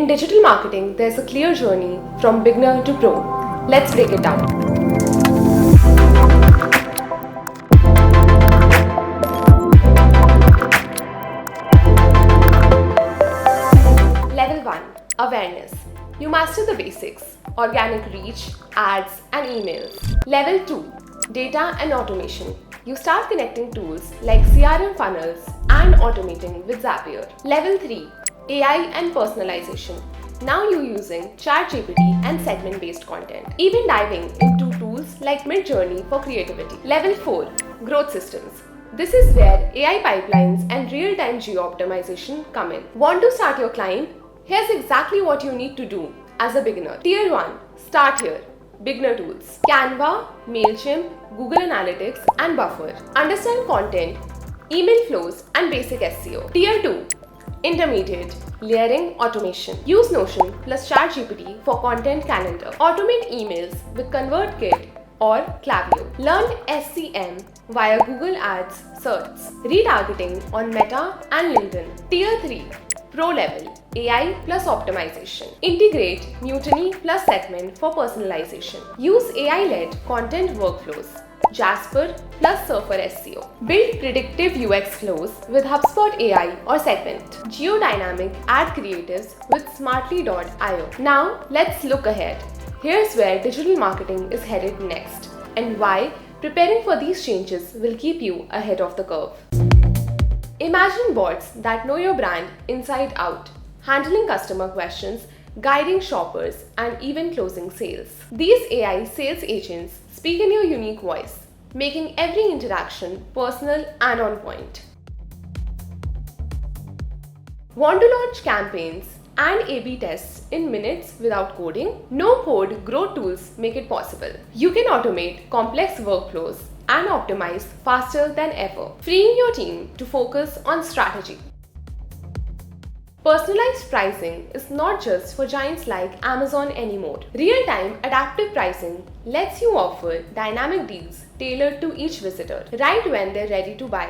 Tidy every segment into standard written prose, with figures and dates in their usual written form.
In digital marketing, there's a clear journey from beginner to pro. Let's break it down. Level 1. Awareness. You master the basics: organic reach, ads, and emails. Level 2. Data and automation. You start connecting tools like CRM funnels and automating with Zapier. Level 3. AI and personalization. Now you're using ChatGPT and segment-based content, even diving into tools like Midjourney for creativity. Level 4. Growth systems. This is where AI pipelines and real-time geo-optimization come in. Want to start your climb? Here's exactly what you need to do as a beginner. Tier 1. Start here. Beginner tools: Canva, MailChimp, Google Analytics, and Buffer. Understand content, email flows, and basic SEO. Tier 2. Intermediate. Layering automation. Use Notion plus ChatGPT for content calendar. Automate emails with ConvertKit or Klaviyo. Learn SCM via Google Ads search. Retargeting on Meta and LinkedIn. Tier 3. Pro level. AI plus optimization. Integrate Mutiny plus Segment for personalization. Use AI-led content workflows. Jasper plus Surfer SEO. Build predictive UX flows with HubSpot AI or Segment. Geodynamic ad creatives with Smartly.io. Now let's look ahead. Here's where digital marketing is headed next, and why preparing for these changes will keep you ahead of the curve. Imagine bots that know your brand inside out, handling customer questions, guiding shoppers, and even closing sales. These AI sales agents speak in your unique voice, making every interaction personal and on point. Want to launch campaigns and A/B tests in minutes without coding? No-code growth tools make it possible. You can automate complex workflows and optimize faster than ever, freeing your team to focus on strategy. Personalized pricing is not just for giants like Amazon anymore. Real-time adaptive pricing lets you offer dynamic deals tailored to each visitor, right when they're ready to buy.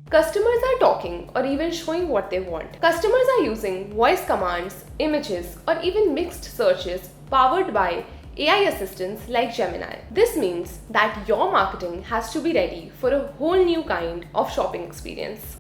Customers are talking or even showing what they want. Customers are using voice commands, images, or even mixed searches powered by AI assistants like Gemini. This means that your marketing has to be ready for a whole new kind of shopping experience.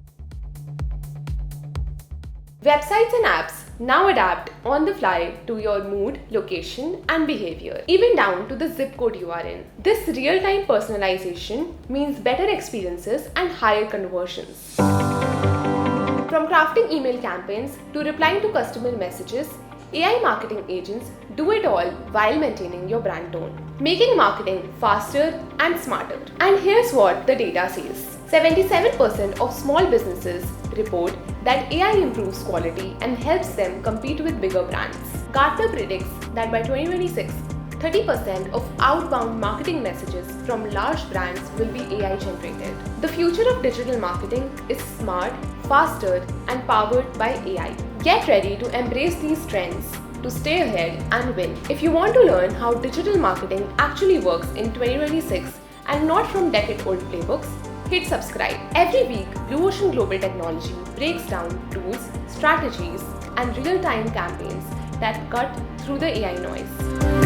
Websites and apps now adapt on the fly to your mood, location, and behavior, even down to the zip code you are in. This real-time personalization means better experiences and higher conversions. From crafting email campaigns to replying to customer messages, AI marketing agents do it all while maintaining your brand tone, making marketing faster and smarter. And here's what the data says. 77% of small businesses report that AI improves quality and helps them compete with bigger brands. Gartner predicts that by 2026, 30% of outbound marketing messages from large brands will be AI generated. The future of digital marketing is smart, faster, and powered by AI. Get ready to embrace these trends to stay ahead and win. If you want to learn how digital marketing actually works in 2026 and not from decade-old playbooks, hit subscribe. Every week, Blue Ocean Global Technology breaks down tools, strategies, and real-time campaigns that cut through the AI noise.